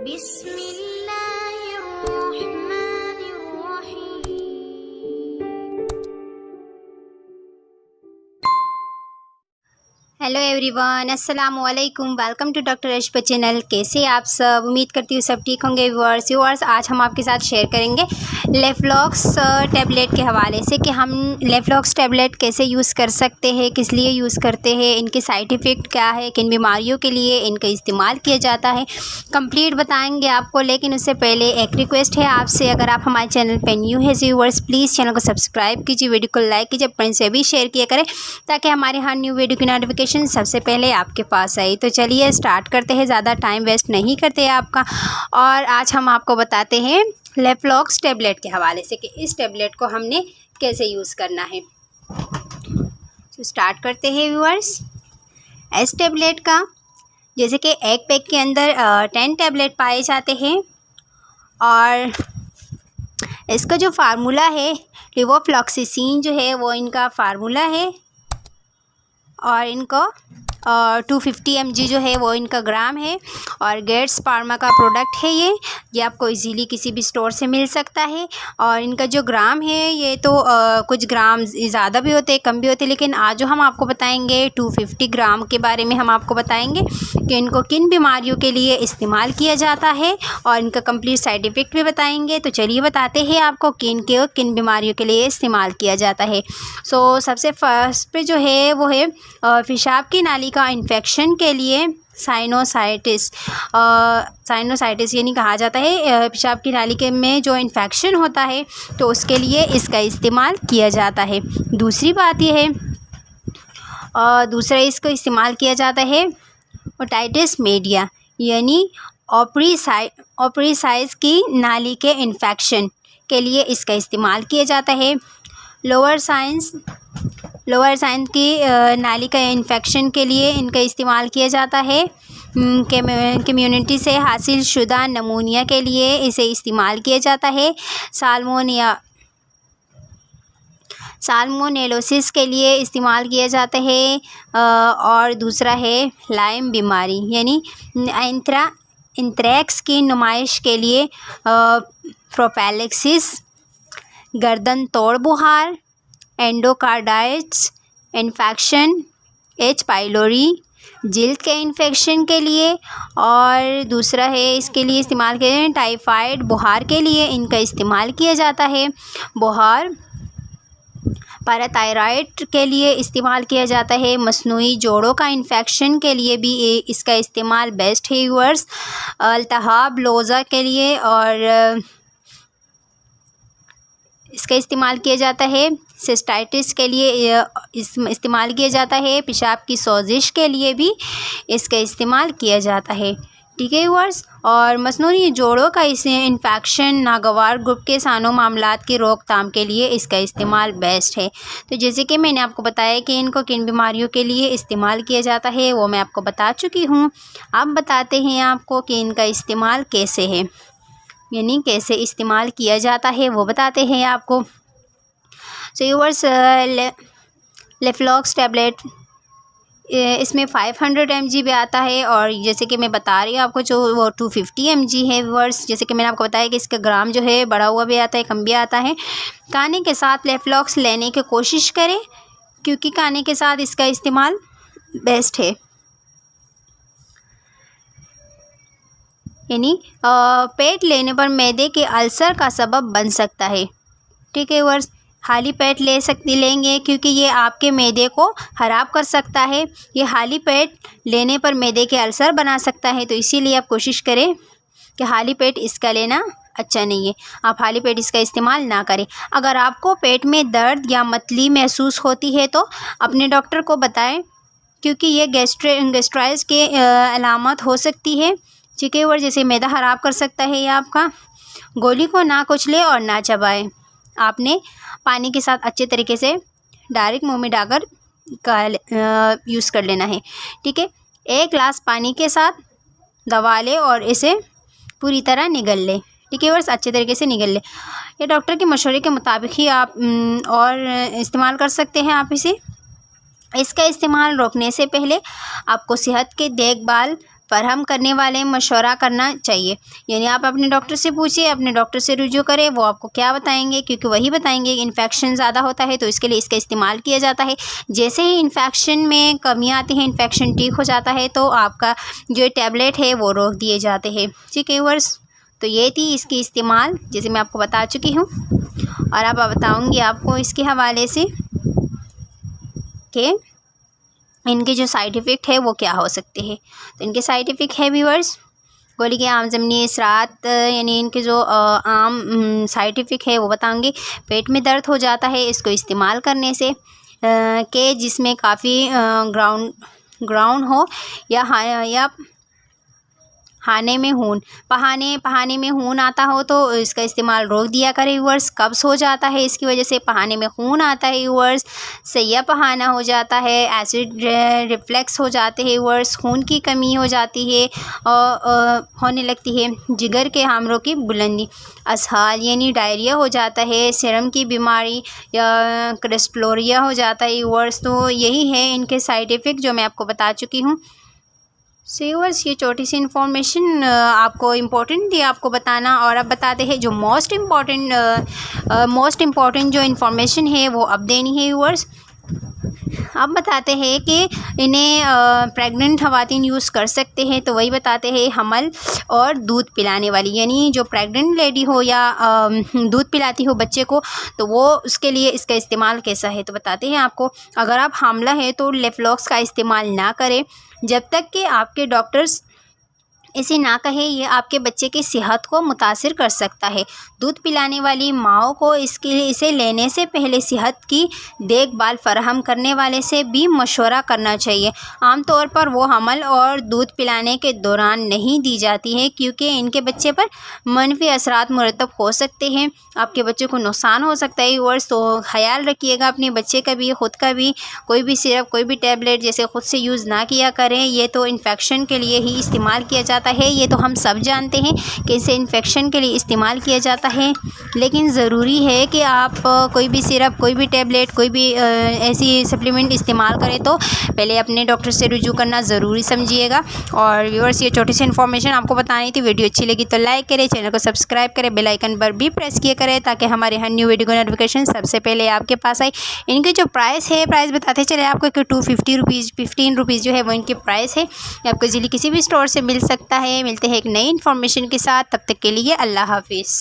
Hello everyone, अस्सलाम वालेकुम। Welcome to doctor Ashfa channel. कैसे आप सब? उम्मीद करती हूँ सब ठीक होंगे। व्यूअर्स आज हम आपके साथ शेयर करेंगे लेफ्लॉक्स टैबलेट के हवाले से कि हम लेफ्लॉक्स टैबलेट कैसे यूज़ कर सकते हैं, किस लिए यूज़ करते हैं, इनके साइड इफ़ेक्ट क्या है, किन बीमारियों के लिए इनका इस्तेमाल किया जाता है, कंप्लीट बताएंगे आपको। लेकिन उससे पहले एक रिक्वेस्ट है आपसे, अगर आप हमारे चैनल पर न्यू है व्यूअर्स, प्लीज़ चैनल को सब्सक्राइब कीजिए, वीडियो को लाइक कीजिए, फ्रेंड्स से भी शेयर किया करें ताकि हमारे हर न्यू वीडियो की नोटिफिकेशन सबसे पहले आपके पास आई। तो चलिए स्टार्ट करते हैं, ज़्यादा टाइम वेस्ट नहीं करते आपका। और आज हम आपको बताते हैं लेफ्लॉक्स टैबलेट के हवाले से कि इस टैबलेट को हमने कैसे यूज़ करना है। तो स्टार्ट करते हैं व्यूअर्स। इस टैबलेट का जैसे कि एक पैक के अंदर 10 टैबलेट पाए जाते हैं और इसका जो फार्मूला है लेवोफ्लॉक्सासिन जो है वो इनका फार्मूला है और इनको 250 mg जो है वो इनका ग्राम है और गेट्स फार्मा का प्रोडक्ट है। ये आपको इजीली किसी भी स्टोर से मिल सकता है और इनका जो ग्राम है ये तो कुछ ग्राम ज़्यादा भी होते हैं, कम भी होते हैं, लेकिन आज जो हम आपको बताएंगे 250 ग्राम के बारे में हम आपको बताएंगे कि इनको किन बीमारियों के लिए इस्तेमाल किया जाता है और इनका कंप्लीट साइड इफ़ेक्ट भी बताएंगे। तो चलिए बताते हैं आपको किन बीमारियों के लिए इस्तेमाल किया जाता है। सबसे फर्स्ट पे जो है वो है पेशाब की नाली का इन्फेक्शन के लिए साइनोसाइटिस यानी कहा जाता है पेशाब की नाली के में जो इन्फेक्शन होता है तो उसके लिए इसका इस्तेमाल किया जाता है। दूसरी बात यह है दूसरा इसको इस्तेमाल किया जाता है ओटाइटिस मीडिया यानी ओपरी साइज की नाली के इन्फेक्शन के लिए इसका इस्तेमाल किया जाता है। लोअर साइंस की नाली का इन्फेक्शन के लिए इनका इस्तेमाल किया जाता है। कम्युनिटी से हासिल शुदा नमूनिया के लिए इसे इस्तेमाल किया जाता है। साल्मोनेलोसिस के लिए इस्तेमाल किया जाता है। और दूसरा है लाइम बीमारी यानी एंथ्रेक्स की नुमाइश के लिए प्रोफैलेक्सिस, गर्दन तोड़ बुखार, एंडोकार्डाइटिस इन्फेक्शन, एच पाइलोरी, जिल्द के इन्फेक्शन के लिए। और दूसरा है इसके लिए इस्तेमाल किया जाए टाइफाइड बुखार के लिए इनका इस्तेमाल किया जाता है। बुखार पैराथायराइड के लिए इस्तेमाल किया जाता है। मसनूई जोड़ों का इन्फेक्शन के लिए भी इसका इस्तेमाल बेस्ट है व्यूअर्स। अल्तहाब लोज़ा के लिए और इसका इस्तेमाल किया जाता है। सिस्टाइटिस के लिए इस्तेमाल किया जाता है। पेशाब की सोजिश के लिए भी इसका इस्तेमाल किया जाता है। ठीक है व्यूअर्स। और मसनूई जोड़ों का इसे इन्फेक्शन नागवार ग्रुप के सानों मामलात की रोकथाम के लिए इसका इस्तेमाल बेस्ट है। तो जैसे कि मैंने आपको बताया कि इनको किन बीमारियों के लिए इस्तेमाल किया जाता है वो मैं आपको बता चुकी हूँ। अब बताते हैं आपको कि इनका इस्तेमाल कैसे है यानी कैसे इस्तेमाल किया जाता है वो बताते हैं आपको। व्यूअर्स लेफ्लॉक्स टैबलेट इसमें 500 mg भी आता है और जैसे कि मैं बता रही हूँ आपको जो वो 250 mg है व्यूअर्स। जैसे कि मैंने आपको बताया कि इसका ग्राम जो है बढ़ा हुआ भी आता है, कम भी आता है। खाने के साथ लेफ्लॉक्स लेने की कोशिश करें क्योंकि खाने के साथ इसका इस्तेमाल बेस्ट है। यानी पेट लेने पर मैदे के अल्सर का सबब बन सकता है। ठीक है व्यूअर्स, खाली पेट लेंगे क्योंकि ये आपके मैदे को ख़राब कर सकता है। ये खाली पेट लेने पर मैदे के अल्सर बना सकता है, तो इसीलिए आप कोशिश करें कि खाली पेट इसका लेना अच्छा नहीं है, आप खाली पेट इसका इस्तेमाल ना करें। अगर आपको पेट में दर्द या मतली महसूस होती है तो अपने डॉक्टर को बताएं क्योंकि ये गैस्ट्राइटिस के अलामत हो सकती है। ठीक है, और जैसे मैदा ख़राब कर सकता है ये आपका। गोली को ना कुचले और ना चबाएं। आपने पानी के साथ अच्छे तरीके से डायरेक्ट मुंह में डालकर यूज़ कर लेना है। ठीक है, 1 गिलास पानी के साथ दबा ले और इसे पूरी तरह निगल ले। ठीक है, बस अच्छे तरीके से निगल ले। ये डॉक्टर के मशवरे के मुताबिक ही आप और इस्तेमाल कर सकते हैं आप इसे। इसका इस्तेमाल रोकने से पहले आपको सेहत की देखभाल फराहम करने वाले मशवरा करना चाहिए। यानी आप अपने डॉक्टर से पूछिए, अपने डॉक्टर से रुजू करें, वो आपको क्या बताएंगे, क्योंकि वही बताएंगे। इन्फेक्शन ज़्यादा होता है तो इसके लिए इसका इस्तेमाल किया जाता है। जैसे ही इन्फेक्शन में कमी आती है, इन्फेक्शन ठीक हो जाता है, तो आपका जो टैबलेट है वो रोक दिए जाते हैं। ठीक है व्यूअर्स, तो ये थी इसकी इस्तेमाल, जैसे मैं आपको बता चुकी हूँ। और अब बताऊँगी आपको इसके हवाले से कि इनके जो साइड इफ़ेक्ट है वो क्या हो सकते हैं। तो इनके साइड इफ़ेक्ट है व्यूअर्स, गोली के आम ज़मीनी असरात, यानी इनके जो आम साइड इफ़ेक्ट है वो बताऊँगी। पेट में दर्द हो जाता है इसको इस्तेमाल करने से, के जिसमें काफ़ी ग्राउंड हो या पहाने में खून आता हो तो इसका इस्तेमाल रोक दिया करें व्यूअर्स। कब्ज़ हो जाता है इसकी वजह से, पहाने में खून आता है व्यूअर्स। सैया पहाना हो जाता है, एसिड रिफ्लेक्स हो जाते हैं व्यूअर्स, खून की कमी हो जाती है और होने लगती है। जिगर के हमरों की बुलंदी, असहाल यानी डायरिया हो जाता है, सीरम की बीमारी या क्रेस्टलोरिया हो जाता है व्यूअर्स। तो यही है इनके साइड इफ़ेक्ट जो मैं आपको बता चुकी हूँ। व्यूअर्स, ये छोटी सी इन्फॉर्मेशन आपको इम्पोर्टेंट थी आपको बताना। और अब बताते हैं जो मोस्ट इम्पॉर्टेंट जो इन्फॉर्मेशन है वो अब देनी है व्यूअर्स। अब बताते हैं कि इन्हें प्रेग्नेंट ख़वातीन यूज़ कर सकते हैं, तो वही बताते हैं हमल और दूध पिलाने वाली, यानी जो प्रेग्नेंट लेडी हो या दूध पिलाती हो बच्चे को, तो वो उसके लिए इसका इस्तेमाल कैसा है। तो बताते हैं आपको, अगर आप हामला है तो लेफ्लॉक्स का इस्तेमाल ना करें जब तक कि आपके डॉक्टर्स इसे ना कहे। ये आपके बच्चे की सेहत को मुतासिर कर सकता है। दूध पिलाने वाली माओं को इसे लेने से पहले सेहत की देखभाल फराहम करने वाले से भी मशवरा करना चाहिए। आमतौर पर वो हमल और दूध पिलाने के दौरान नहीं दी जाती है, क्योंकि इनके बच्चे पर मनफी असरात मुरतब हो सकते हैं, आपके बच्चे को नुकसान हो सकता है व्यूअर्स। तो ख्याल रखिएगा अपने बच्चे का भी, ख़ुद का भी। कोई भी सिरप, कोई भी टैबलेट जैसे ख़ुद से यूज़ ना किया करें। ये तो इन्फेक्शन के लिए ही इस्तेमाल किया जाता है, ये तो हम सब जानते हैं कि इसे इन्फेक्शन के लिए इस्तेमाल किया जाता है। लेकिन ज़रूरी है कि आप कोई भी सिरप, कोई भी टैबलेट, कोई भी ऐसी सप्लीमेंट इस्तेमाल करें तो पहले अपने डॉक्टर से रुजू करना ज़रूरी समझिएगा। और व्यूअर्स, ये छोटी सी इन्फॉर्मेशन आपको बतानी थी। वीडियो अच्छी लगी तो लाइक करें, चैनल को सब्सक्राइब करें, बेल आइकन पर भी प्रेस किया करें ताकि हमारे हर न्यू वीडियो का नोटिफिकेशन सबसे पहले आपके पास आए। इनके जो प्राइस बताते चले आपको कि 250 रुपीज़, 15 रुपीज़ जो है वो इनके प्राइस है। आपको इजीली किसी भी स्टोर से मिल सकता है। मिलते हैं एक नई इन्फॉर्मेशन के साथ, तब तक के लिए अल्लाह हाफिज़।